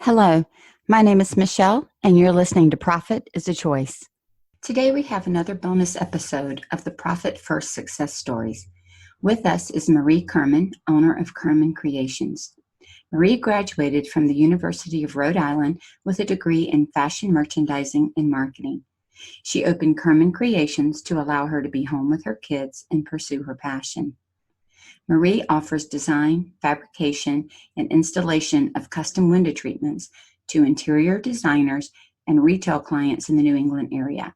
Hello, my name is Michelle, and you're listening to Profit is a Choice. Today we have another bonus episode of the Profit First Success Stories. With us is Marie KURMIN, owner of KURMIN Creations. Marie graduated from the University of Rhode Island with a degree in fashion merchandising and marketing. She opened KURMIN Creations to allow her to be home with her kids and pursue her passion. Marie offers design, fabrication, and installation of custom window treatments to interior designers and retail clients in the New England area.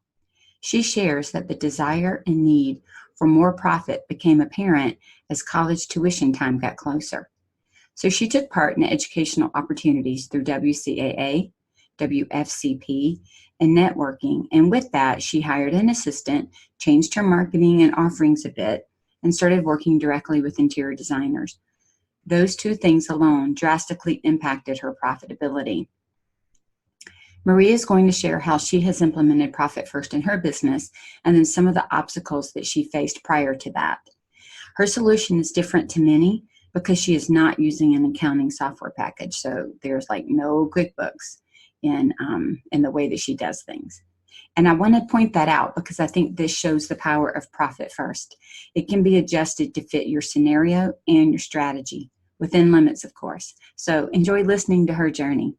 She shares that the desire and need for more profit became apparent as college tuition time got closer. So she took part in educational opportunities through WCAA, WFCP, and networking, and with that, she hired an assistant, changed her marketing and offerings a bit, and started working directly with interior designers. Those two things alone drastically impacted her profitability. Marie is going to share how she has implemented Profit First in her business and then some of the obstacles that she faced prior to that. Her solution is different to many because she is not using an accounting software package, so there's like no QuickBooks in the way that she does things. And I want to point that out because I think this shows the power of Profit First. It can be adjusted to fit your scenario and your strategy, within limits, of course. So enjoy listening to her journey.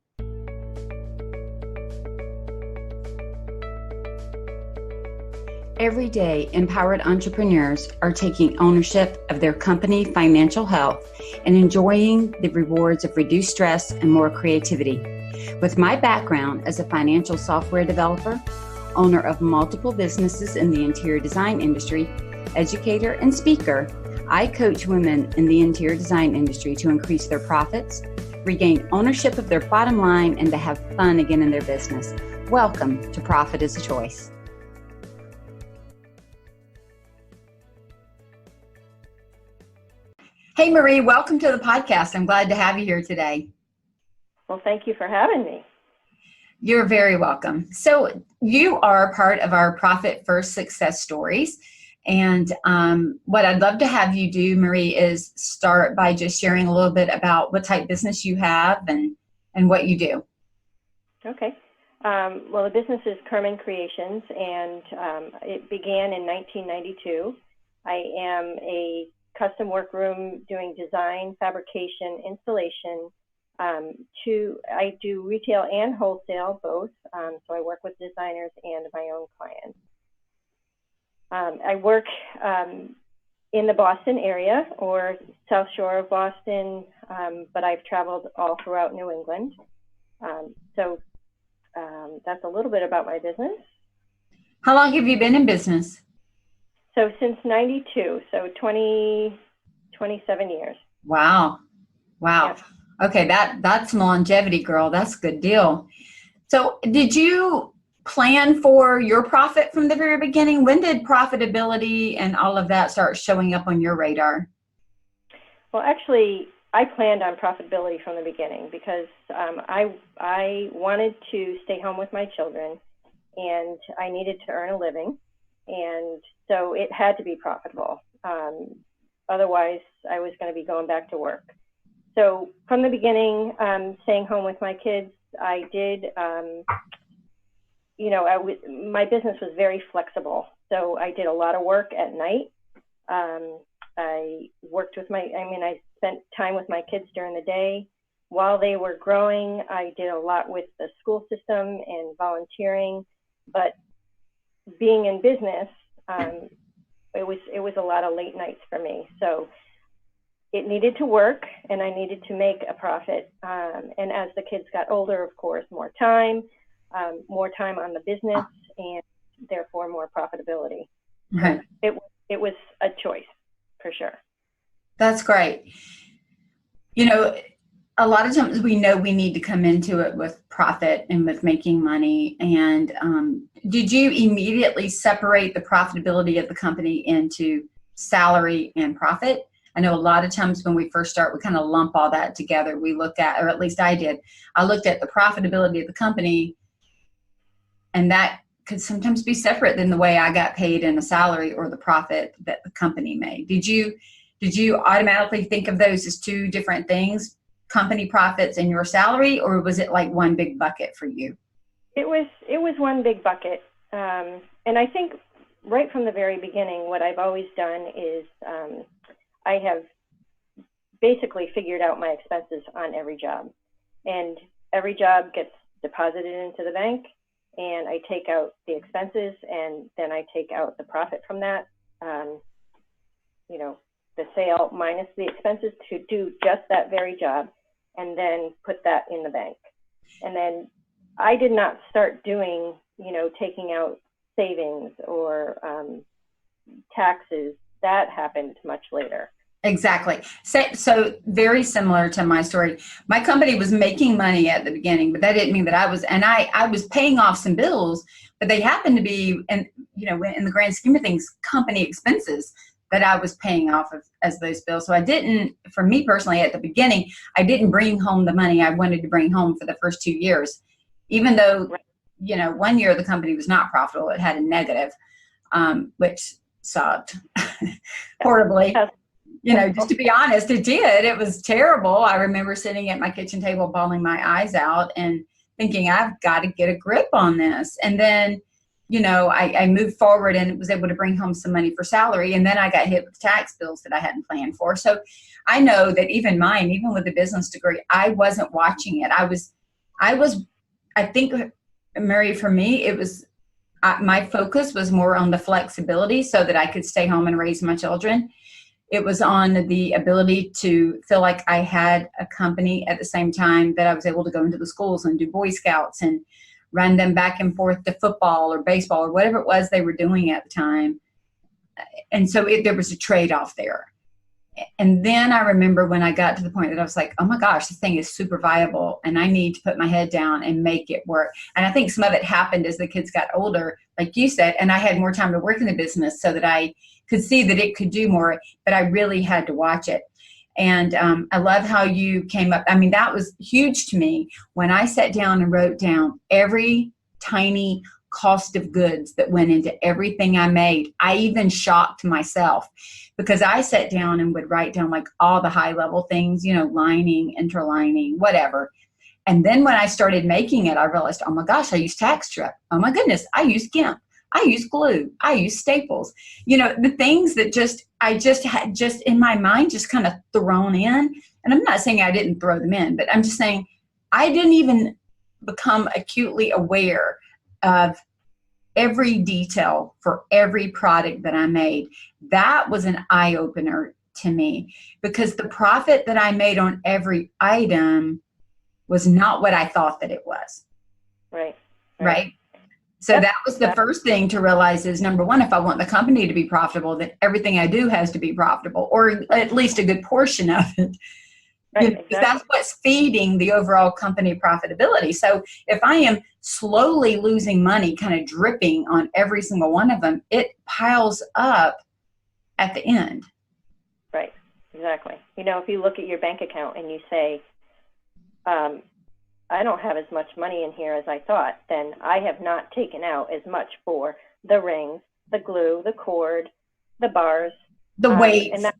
Every day, empowered entrepreneurs are taking ownership of their company financial health and enjoying the rewards of reduced stress and more creativity. With my background as a financial software developer, owner of multiple businesses in the interior design industry, educator, and speaker, I coach women in the interior design industry to increase their profits, regain ownership of their bottom line, and to have fun again in their business. Welcome to Profit is a Choice. Hey, Marie, welcome to the podcast. I'm glad to have you here today. Well, thank you for having me. You're very welcome. So you are part of our Profit First Success Stories. And what I'd love to have you do, Marie, is start by just sharing a little bit about what type of business you have and what you do. Okay. Well, the business is KURMIN Creations, and it began in 1992. I am a custom workroom doing design, fabrication, installation. I do retail and wholesale, both. So I work with designers and my own clients. I work in the Boston area or South Shore of Boston, but I've traveled all throughout New England. So that's a little bit about my business. How long have you been in business? So since 92, so 27 years. Wow. Yep. Okay, that's longevity, girl. That's a good deal. So did you plan for your profit from the very beginning? When did profitability and all of that start showing up on your radar? Well, actually, I planned on profitability from the beginning because I wanted to stay home with my children and I needed to earn a living. And so it had to be profitable. Otherwise, I was going to be going back to work. So from the beginning, staying home with my kids, I did, my business was very flexible. So I did a lot of work at night. I spent time with my kids during the day. While they were growing, I did a lot with the school system and volunteering. But being in business, it was a lot of late nights for me. So it needed to work and I needed to make a profit. And as the kids got older, of course, more time on the business and therefore more profitability. Right. It was a choice for sure. That's great. You know, a lot of times we know we need to come into it with profit and with making money. And did you immediately separate the profitability of the company into salary and profit? I know a lot of times when we first start, we kind of lump all that together. We look at, or at least I did, I looked at the profitability of the company, and that could sometimes be separate than the way I got paid in a salary or the profit that the company made. Did you automatically think of those as two different things? company profits and your salary, or was it like one big bucket for you? It was one big bucket. And I think right from the very beginning, what I've always done is I have basically figured out my expenses on every job. And every job gets deposited into the bank, and I take out the expenses, and then I take out the profit from that, the sale minus the expenses to do just that very job, and then put that in the bank. And then I did not start doing, taking out savings or taxes. That happened much later. Exactly. So very similar to my story. My company was making money at the beginning, but that didn't mean that I was paying off some bills, but they happened to be, in the grand scheme of things, company expenses that I was paying off of as those bills. So for me personally, at the beginning, I didn't bring home the money I wanted to bring home for the first 2 years, even though, 1 year the company was not profitable. It had a negative, which sucked horribly. Just to be honest, it did. It was terrible. I remember sitting at my kitchen table, bawling my eyes out and thinking, I've got to get a grip on this. And then, I moved forward and was able to bring home some money for salary. And then I got hit with tax bills that I hadn't planned for. So I know that even with a business degree, I wasn't watching it. I think, Mary, for me, it was, my focus was more on the flexibility so that I could stay home and raise my children. It was on the ability to feel like I had a company at the same time that I was able to go into the schools and do Boy Scouts and run them back and forth to football or baseball or whatever it was they were doing at the time. And so there was a trade-off there. And then I remember when I got to the point that I was like, oh my gosh, this thing is super viable and I need to put my head down and make it work. And I think some of it happened as the kids got older, like you said, and I had more time to work in the business so that I could see that it could do more, but I really had to watch it. And I love how you came up. I mean, that was huge to me when I sat down and wrote down every tiny cost of goods that went into everything I made. I even shocked myself because I sat down and would write down like all the high level things, lining, interlining, whatever. And then when I started making it, I realized, oh my gosh, I use tack strip. Oh my goodness, I use GIMP. I use glue. I use staples. The things that I had in my mind just kind of thrown in. And I'm not saying I didn't throw them in, but I'm just saying I didn't even become acutely aware of every detail for every product that I made. That was an eye-opener to me because the profit that I made on every item was not what I thought that it was. Right? So that was the first thing to realize is, number one, if I want the company to be profitable, then everything I do has to be profitable, or at least a good portion of it. Because that's what's feeding the overall company profitability. So if I am slowly losing money, kind of dripping on every single one of them, it piles up at the end. Right, exactly. If you look at your bank account and you say, I don't have as much money in here as I thought, then I have not taken out as much for the rings, the glue, the cord, the bars. The weights. And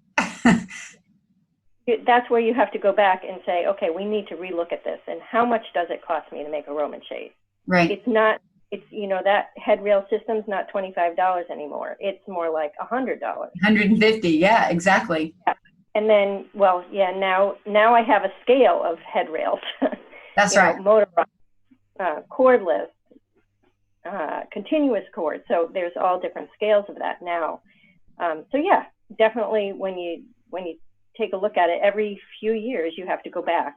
that's where you have to go back and say, okay, we need to relook at this. And how much does it cost me to make a Roman shade? Right. That headrail system's not $25 anymore. It's more like $100. $150. Yeah, exactly. Yeah. And then, now I have a scale of headrails. That's right. Motorized, cordless, continuous cord. So there's all different scales of that now. Definitely when you take a look at it, every few years you have to go back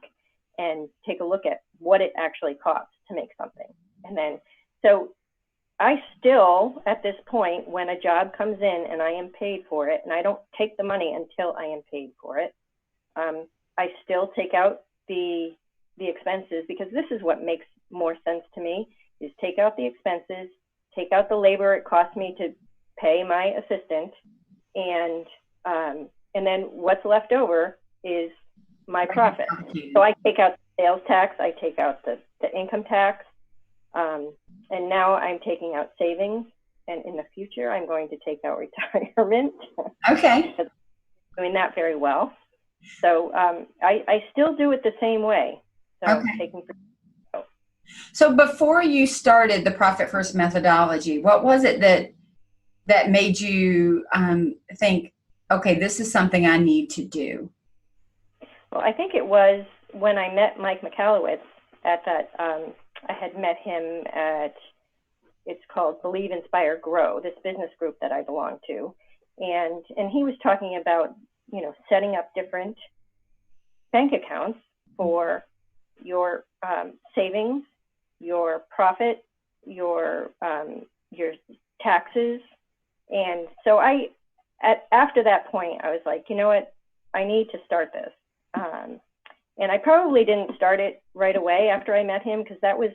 and take a look at what it actually costs to make something. And then, so I still, at this point, when a job comes in and I am paid for it, and I don't take the money until I am paid for it, I still take out the expenses, because this is what makes more sense to me, is take out the expenses, take out the labor it cost me to pay my assistant, and then what's left over is my profit. So I take out the sales tax, I take out the income tax, and now I'm taking out savings, and in the future I'm going to take out retirement. Okay. Doing that very well. So I still do it the same way. So Okay. So before you started the Profit First methodology, what was it that made you think, okay, this is something I need to do? Well, I think it was when I met Mike Michalowicz at that, I had met him at, it's called Believe, Inspire, Grow, this business group that I belong to. And he was talking about, setting up different bank accounts for your savings, your profit, your taxes. And so after that point, I was like, you know what, I need to start this. And I probably didn't start it right away after I met him, because that was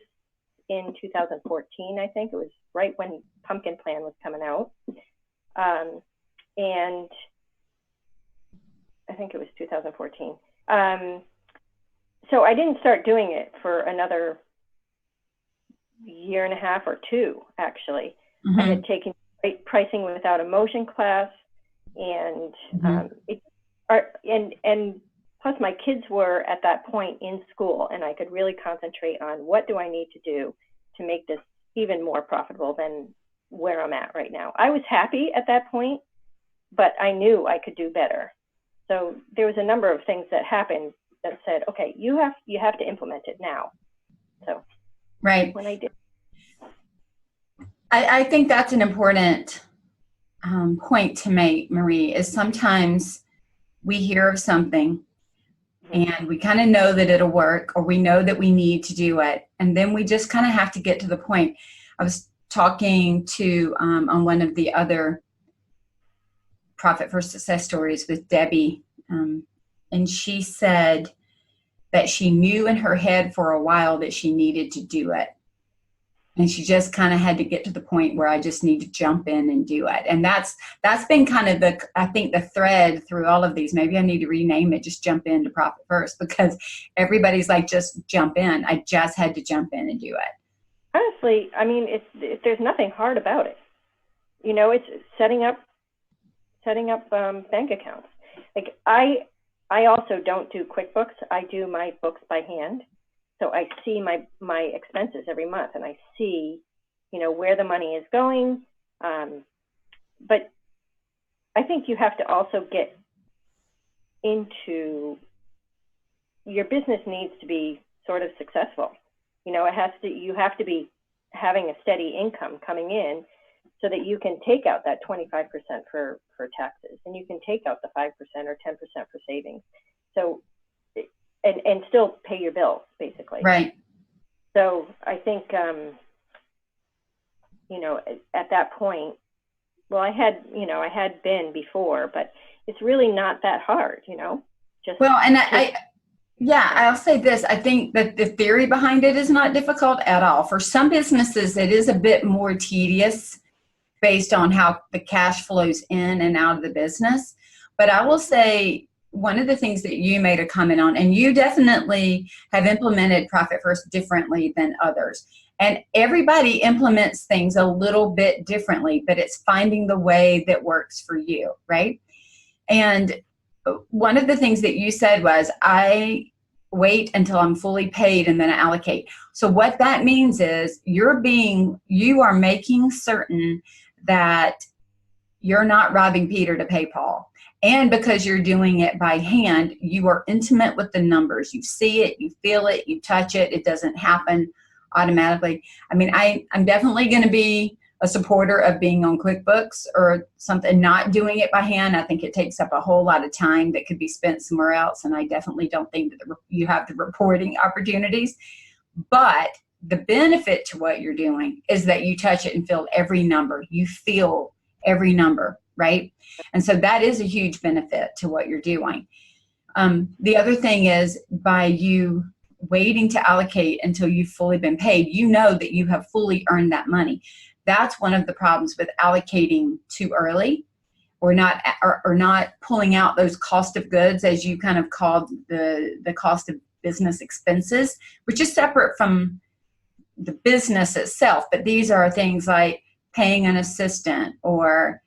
in 2014, I think. It was right when Pumpkin Plan was coming out. And I think it was 2014. So I didn't start doing it for another year and a half or two, actually. Mm-hmm. I had taken pricing without emotion class, and and plus my kids were at that point in school, and I could really concentrate on what do I need to do to make this even more profitable than where I'm at right now. I was happy at that point, but I knew I could do better. So there was a number of things that happened that said, okay, you have to implement it now. So right. When I did. I think that's an important point to make, Marie, is sometimes we hear of something and we kind of know that it'll work, or we know that we need to do it, and then we just kind of have to get to the point. I was talking to on one of the other Profit First Success stories with Debbie, and she said that she knew in her head for a while that she needed to do it. And she just kind of had to get to the point where I just need to jump in and do it. And that's been kind of the thread through all of these. Maybe I need to rename it, just jump into Profit First, because everybody's like, just jump in. I just had to jump in and do it. Honestly, I mean, there's nothing hard about it. It's setting up bank accounts. Like I also don't do QuickBooks. I do my books by hand. So I see my expenses every month, and I see, where the money is going. But I think you have to also get into, your business needs to be sort of successful. You have to be having a steady income coming in, so that you can take out that 25% for taxes, and you can take out the 5% or 10% for savings. So, and still pay your bills, basically. Right. So I think, at that point, well, I had been before, but it's really not that hard, just. Well, and I'll say this. I think that the theory behind it is not difficult at all. For some businesses, it is a bit more tedious based on how the cash flows in and out of the business. But I will say, one of the things that you made a comment on, and you definitely have implemented Profit First differently than others. And everybody implements things a little bit differently, but it's finding the way that works for you, right? And one of the things that you said was, I wait until I'm fully paid and then I allocate. So what that means is you are making certain that you're not robbing Peter to pay Paul. And because you're doing it by hand, you are intimate with the numbers. You see it, you feel it, you touch it. It doesn't happen automatically. I mean, I'm definitely going to be a supporter of being on QuickBooks or something, not doing it by hand. I think it takes up a whole lot of time that could be spent somewhere else. And I definitely don't think that you have the reporting opportunities. But the benefit to what you're doing is that you touch it and feel every number. You feel every number, right? And so that is a huge benefit to what you're doing. The other thing is, by you waiting to allocate until you've fully been paid, you know that you have fully earned that money. That's one of the problems with allocating too early, or not pulling out those cost of goods, as you kind of called the cost of business expenses, which is separate from the business itself. But these are things like paying an assistant, or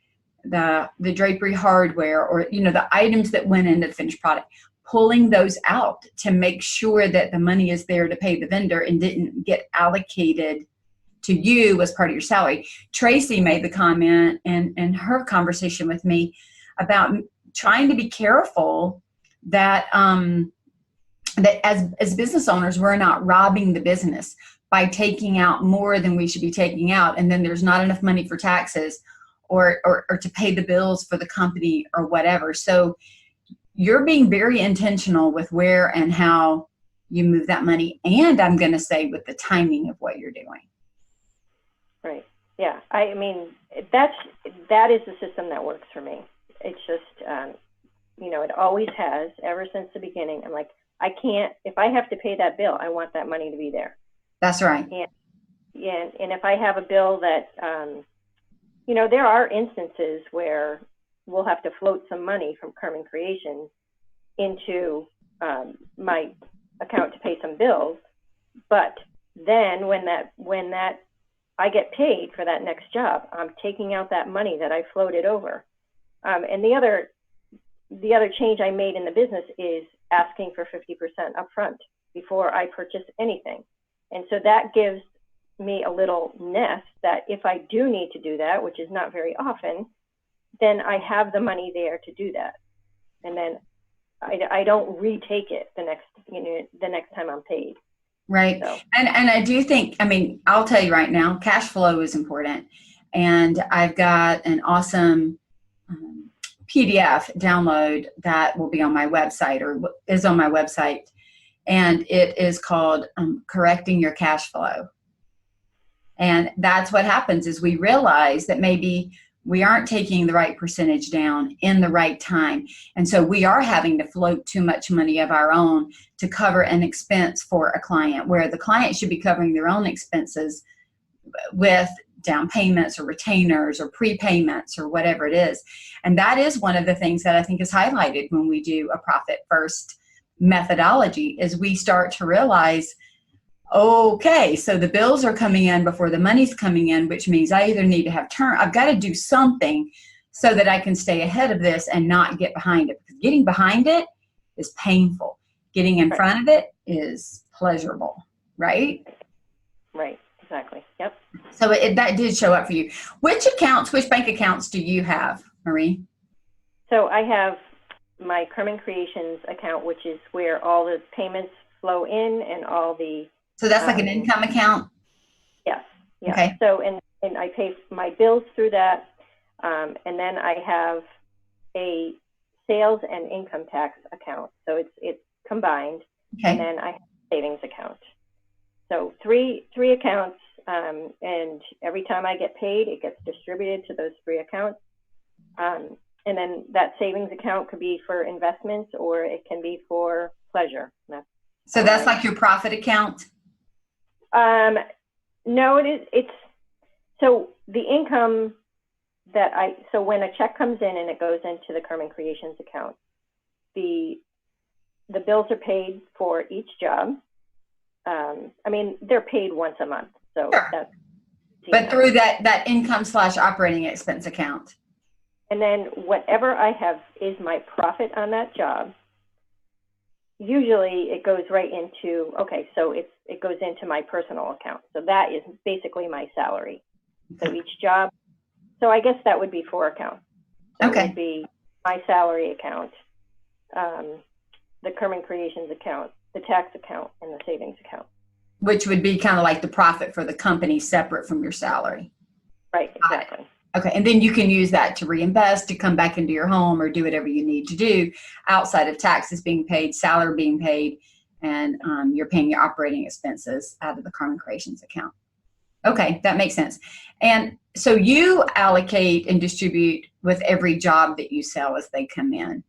the drapery hardware, or, the items that went into the finished product, pulling those out to make sure that the money is there to pay the vendor and didn't get allocated to you as part of your salary. Tracy made the comment in her conversation with me about trying to be careful that that as business owners, we're not robbing the business by taking out more than we should be taking out, and then there's not enough money for taxes or to pay the bills for the company or whatever. So you're being very intentional with where and how you move that money, and I'm going to say with the timing of what you're doing. Right. Yeah. I mean, that is the system that works for me. It's just, it always has ever since the beginning. I'm like, I can't, if I have to pay that bill, I want that money to be there. That's right. And if I have a bill that, there are instances where we'll have to float some money from KURMIN Creations into my account to pay some bills. But then when that I get paid for that next job, I'm taking out that money that I floated over. And the other change I made in the business is asking for 50% upfront before I purchase anything. And so that gives me a little nest that if I do need to do that, which is not very often, then I have the money there to do that. And then I don't retake it the next time I'm paid. Right. So. And I do think, I'll tell you right now, cash flow is important. And I've got an awesome PDF download that will be on my website, or is on my website. And it is called Correcting Your Cash Flow. And that's what happens is we realize that maybe we aren't taking the right percentage down in the right time. And so we are having to float too much money of our own to cover an expense for a client, where the client should be covering their own expenses with down payments or retainers or prepayments or whatever it is. And that is one of the things that I think is highlighted when we do a profit first methodology, is we start to realize, okay, so the bills are coming in before the money's coming in, which means I either need to have I've got to do something so that I can stay ahead of this and not get behind it. Because getting behind it is painful. Getting in front of it is pleasurable, right? Right, exactly. Yep. So that did show up for you. Which bank accounts do you have, Marie? So I have my KURMIN Creations account, which is where all the payments flow in and all the... So that's like an income account? Yes. Yeah. Okay. So, and I pay my bills through that. And then I have a sales and income tax account. So it's combined. Okay. And then I have a savings account. So three accounts. And every time I get paid, it gets distributed to those 3 accounts. And then that savings account could be for investments, or it can be for pleasure. So that's like your profit account? No, it is. It's so the income so when a check comes in and it goes into the KURMIN Creations account, the bills are paid for each job. They're paid once a month. So sure. That's, but through that income / operating expense account. And then whatever I have is my profit on that job. Usually it goes right into, so it goes into my personal account. So that is basically my salary. So each job, so I guess that would be 4 accounts. So it would be my salary account, the KURMIN Creations account, the tax account, and the savings account. Which would be kind of like the profit for the company separate from your salary. Right, exactly. Okay, and then you can use that to reinvest, to come back into your home, or do whatever you need to do outside of taxes being paid, salary being paid, and you're paying your operating expenses out of the KURMIN Creations account. Okay, that makes sense. And so you allocate and distribute with every job that you sell as they come in.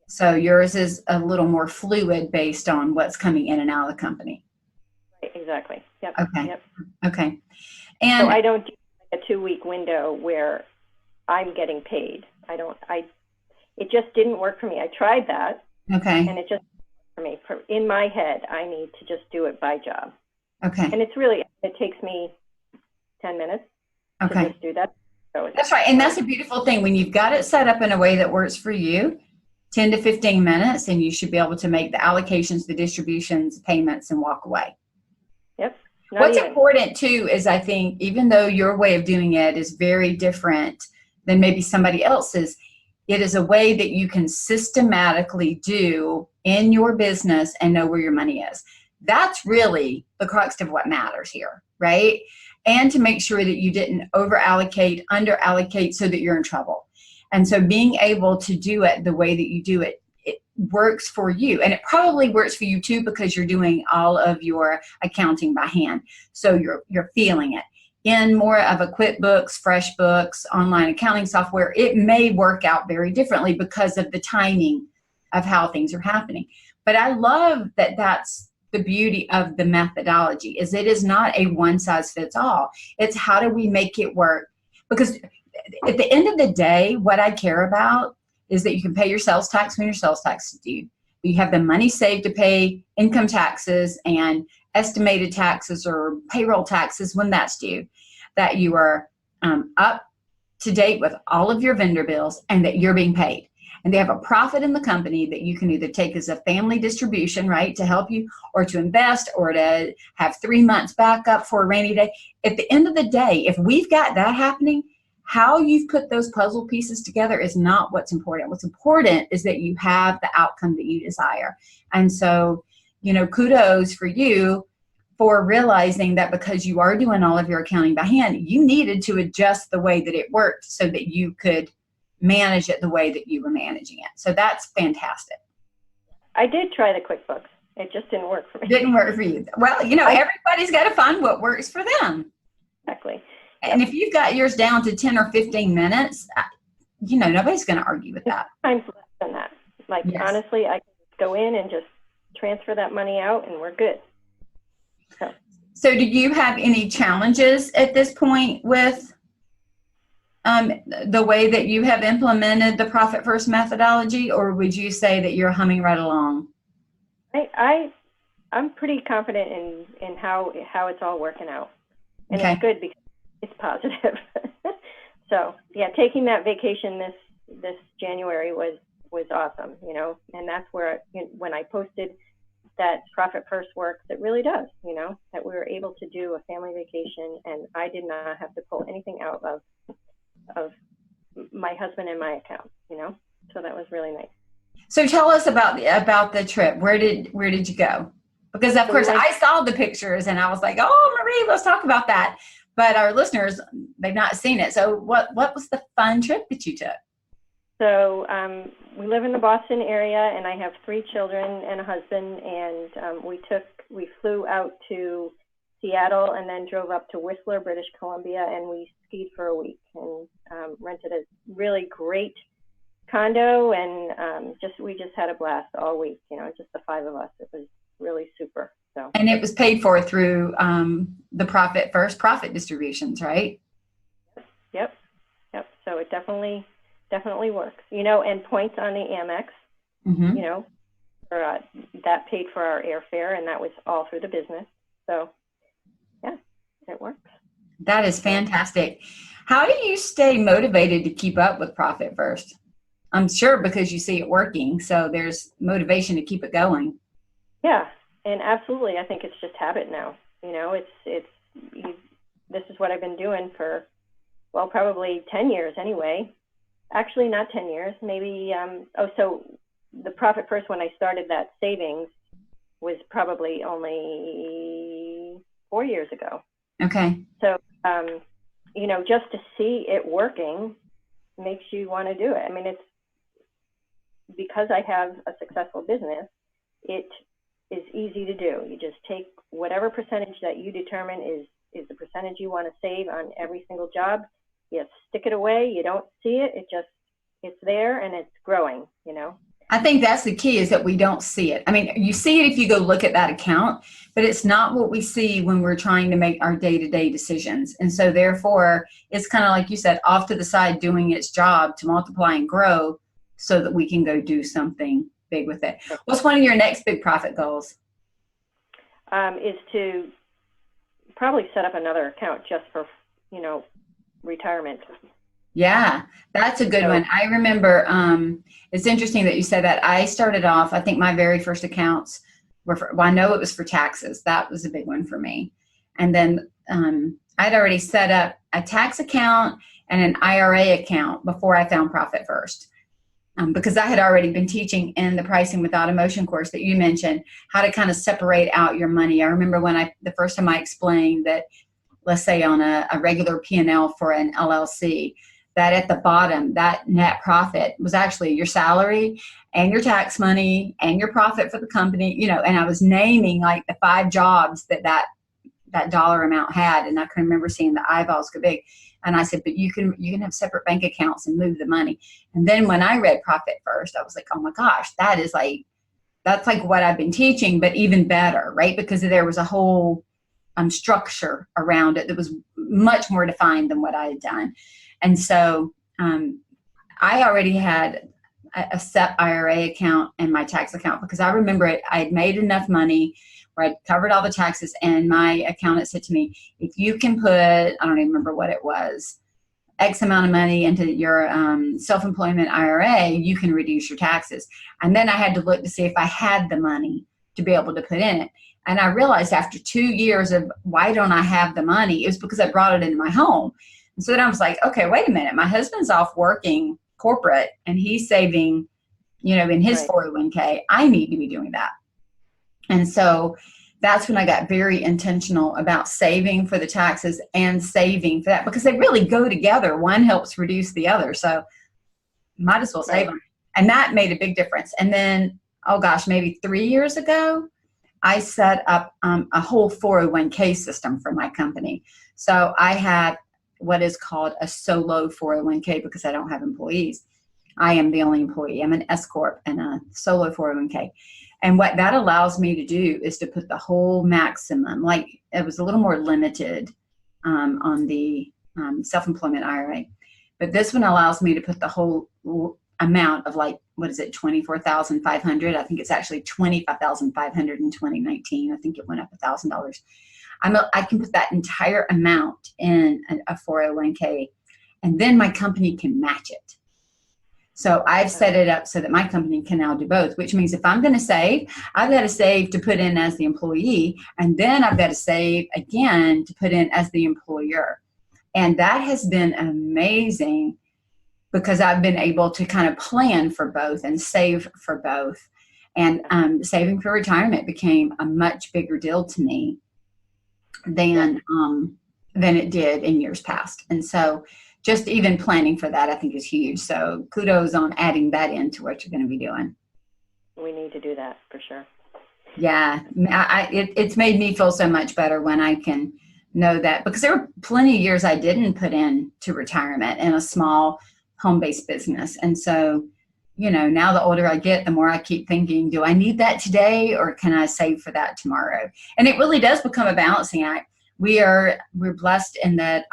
So yours is a little more fluid based on what's coming in and out of the company. Right, exactly. Yep. Okay. Yep. Okay. And so I don't do a 2-week window where I'm getting paid. It just didn't work for me. I tried that. Okay. And it just for me. In my head, I need to just do it by job. Okay. And it takes me 10 minutes to just do that. So That's right. And that's a beautiful thing. When you've got it set up in a way that works for you, 10 to 15 minutes, and you should be able to make the allocations, the distributions, payments, and walk away. Yep. What's important too is, I think, even though your way of doing it is very different than maybe somebody else's, it is a way that you can systematically do in your business and know where your money is. That's really the crux of what matters here, right? And to make sure that you didn't over allocate, under allocate, so that you're in trouble. And so being able to do it the way that you do it, it works for you. And it probably works for you too, because you're doing all of your accounting by hand. So you're feeling it. In more of a QuickBooks, FreshBooks, online accounting software, it may work out very differently because of the timing of how things are happening. But I love that that's the beauty of the methodology, is it is not a one size fits all. It's how do we make it work? Because at the end of the day, what I care about is that you can pay your sales tax when your sales tax is due. You have the money saved to pay income taxes and estimated taxes or payroll taxes when that's due, that you are up to date with all of your vendor bills and that you're being paid. And they have a profit in the company that you can either take as a family distribution, right, to help you, or to invest, or to have 3 months backup for a rainy day. At the end of the day, if we've got that happening, how you've put those puzzle pieces together is not what's important. What's important is that you have the outcome that you desire. And so, kudos for you for realizing that because you are doing all of your accounting by hand, you needed to adjust the way that it worked so that you could manage it the way that you were managing it. So that's fantastic. I did try the QuickBooks. It just didn't work for me. Didn't work for you. Well, everybody's got to find what works for them. Exactly. And if you've got yours down to 10 or 15 minutes, nobody's going to argue with that. Times less than that. Yes. Honestly, I can go in and just transfer that money out and we're good. So do you have any challenges at this point with the way that you have implemented the Profit First methodology, or would you say that you're humming right along? I'm pretty confident in how it's all working out. And okay. It's good because it's positive. So yeah, taking that vacation this January was awesome, and that's where when I posted that Profit First works, it really does, that we were able to do a family vacation and I did not have to pull anything out of my husband and my account, so that was really nice. So tell us about the trip. Where did you go? Because of course I saw the pictures and I was like, oh, Marie, let's talk about that. But our listeners, they've not seen it. So what was the fun trip that you took? So we live in the Boston area, and I have 3 children and a husband, and we flew out to Seattle and then drove up to Whistler, British Columbia, and we skied for a week and rented a really great condo, and we just had a blast all week, just the 5 of us. It was really super. So. And it was paid for through the Profit First profit distributions, right? Yep. So it definitely works, and points on the Amex, mm-hmm. For, that paid for our airfare, and that was all through the business. So yeah, it works. That is fantastic. How do you stay motivated to keep up with Profit First? I'm sure because you see it working, so there's motivation to keep it going. Yeah. And absolutely, I think it's just habit now. This is what I've been doing for, well, probably 10 years anyway. Actually, not 10 years, maybe. So the Profit First, when I started that savings, was probably only 4 years ago. Okay. So, just to see it working makes you want to do it. I mean, it's because I have a successful business, it is easy to do. You just take whatever percentage that you determine is the percentage you want to save on every single job. You stick it away. You don't see it. It's there and it's growing, I think that's the key, is that we don't see it. I mean, you see it if you go look at that account, but it's not what we see when we're trying to make our day-to-day decisions. And so therefore, it's kind of like you said, off to the side doing its job to multiply and grow so that we can go do something big with it. What's one of your next big profit goals? Is to probably set up another account just for, retirement Yeah, that's a good So, one. I remember, it's interesting that you said that. I started off, I think my very first accounts were for, well, I know it was for taxes. That was a big one for me. And then I'd already set up a tax account and an IRA account before I found Profit First. Because I had already been teaching in the Pricing Without Emotion course that you mentioned, how to kind of separate out your money. I remember when the first time I explained that, let's say on a regular P&L for an LLC, that at the bottom, that net profit was actually your salary and your tax money and your profit for the company, and I was naming like the 5 jobs that dollar amount had. And I can remember seeing the eyeballs go big. And I said, but you can have separate bank accounts and move the money. And then when I read Profit First, I was like, oh my gosh, that's like what I've been teaching, but even better, right? Because there was a whole structure around it that was much more defined than what I had done. And so I already had a set IRA account and my tax account, because I remember I had made enough money where I'd covered all the taxes, and my accountant said to me, if you can put, I don't even remember what it was, X amount of money into your self-employment IRA, you can reduce your taxes. And then I had to look to see if I had the money to be able to put in it. And I realized after 2 years of why don't I have the money, it was because I brought it into my home. And so then I was like, okay, wait a minute. My husband's off working corporate and he's saving, in his right. 401k. I need to be doing that. And so that's when I got very intentional about saving for the taxes and saving for that, because they really go together. One helps reduce the other. So might as well save them. And that made a big difference. And then, oh gosh, maybe 3 years ago, I set up a whole 401k system for my company. So I had what is called a solo 401k because I don't have employees. I am the only employee. I'm an S Corp and a solo 401k. And what that allows me to do is to put the whole maximum, like it was a little more limited on the self-employment IRA. But this one allows me to put the whole amount of like, what is it, 24,500? I think it's actually 25,500 in 2019. I think it went up $1,000. I can put that entire amount in a 401k, and then my company can match it. So I've set it up so that my company can now do both, which means if I'm going to save, I've got to save to put in as the employee, and then I've got to save again to put in as the employer. And that has been amazing because I've been able to kind of plan for both and save for both. And saving for retirement became a much bigger deal to me than it did in years past. And so just even planning for that, I think, is huge. So kudos on adding that into what you're going to be doing. We need to do that for sure. Yeah, it's made me feel so much better when I can know that, because there were plenty of years I didn't put in to retirement in a small home-based business. And so, now the older I get, the more I keep thinking, do I need that today or can I save for that tomorrow? And it really does become a balancing act. We're blessed in that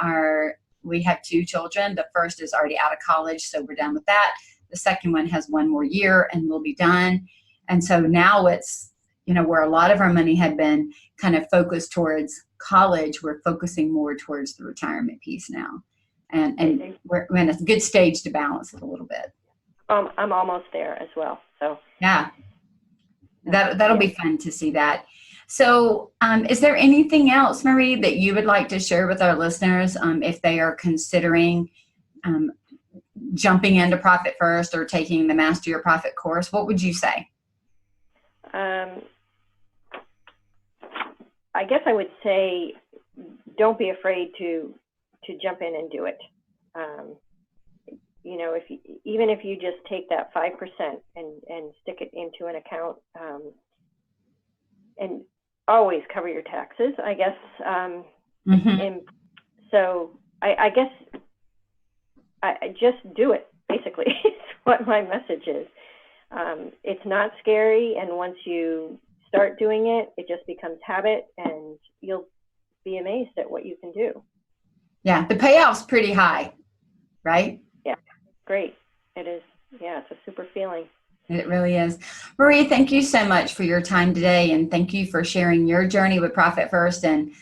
we have 2 children. The first is already out of college, so we're done with that. The second one has 1 more year and we'll be done. And so now it's, where a lot of our money had been kind of focused towards college, we're focusing more towards the retirement piece now. And we're in a good stage to balance it a little bit. I'm almost there as well. So yeah, that'll be fun to see that. So is there anything else, Marie, that you would like to share with our listeners if they are considering jumping into Profit First or taking the Master Your Profit course? What would you say? I guess I would say don't be afraid to jump in and do it. Even if you just take that 5% and stick it into an account, and always cover your taxes, I guess. And so I guess I just do it, basically. It's what my message is. It's not scary, and once you start doing it, it just becomes habit, and you'll be amazed at what you can do. Yeah, the payoff's pretty high, right? Yeah, great. It is. Yeah, it's a super feeling. It really is. Marie, thank you so much for your time today, and thank you for sharing your journey with Profit First. And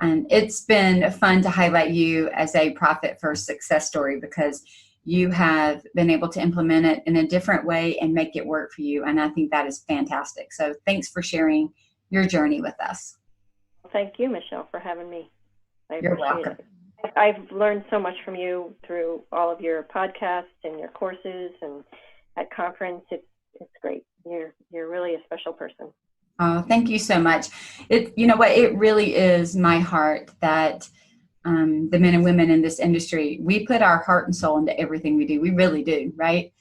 And it's been fun to highlight you as a Profit First success story because you have been able to implement it in a different way and make it work for you. And I think that is fantastic. So thanks for sharing your journey with us. Thank you, Michelle, for having me. You're welcome. I've learned so much from you through all of your podcasts and your courses and at conference. It's great. You're really a special person. Oh, thank you so much. You know what? It really is my heart that the men and women in this industry, we put our heart and soul into everything we do. We really do, right?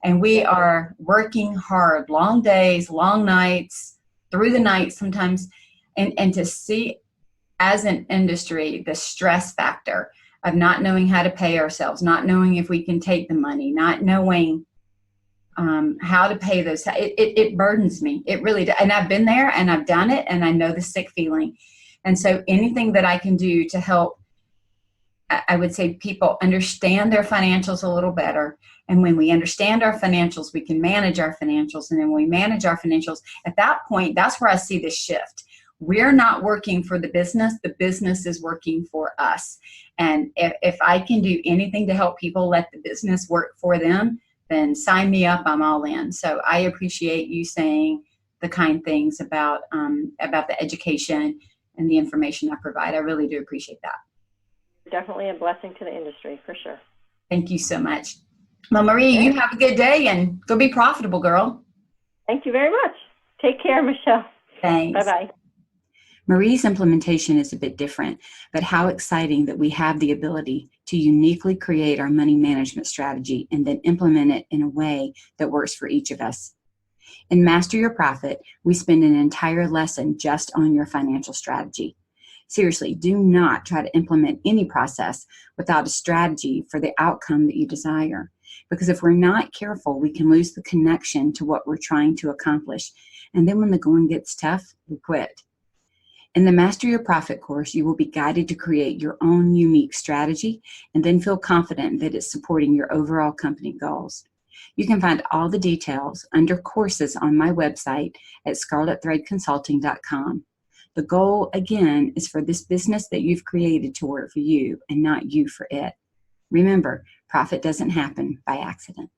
And we are working hard, long days, long nights, through the night sometimes, and to see as an industry the stress factor of not knowing how to pay ourselves, not knowing if we can take the money, not knowing how to pay those. It burdens me. It really does. And I've been there and I've done it and I know the sick feeling. And so anything that I can do to help, I would say, people understand their financials a little better. And when we understand our financials, we can manage our financials. And then when we manage our financials, at that point, that's where I see the shift. We're not working for the business is working for us. And if I can do anything to help people let the business work for them, then sign me up, I'm all in. So I appreciate you saying the kind things about the education and the information I provide. I really do appreciate that. Definitely a blessing to the industry, for sure. Thank you so much. Well, Marie, you have a good day and go be profitable, girl. Thank you very much. Take care, Michelle. Thanks. Bye-bye. Marie's implementation is a bit different, but how exciting that we have the ability to uniquely create our money management strategy and then implement it in a way that works for each of us. In Master Your Profit, we spend an entire lesson just on your financial strategy. Seriously, do not try to implement any process without a strategy for the outcome that you desire. Because if we're not careful, we can lose the connection to what we're trying to accomplish. And then when the going gets tough, we quit. In the Master Your Profit course, you will be guided to create your own unique strategy and then feel confident that it's supporting your overall company goals. You can find all the details under courses on my website at scarletthreadconsulting.com. The goal, again, is for this business that you've created to work for you and not you for it. Remember, profit doesn't happen by accident.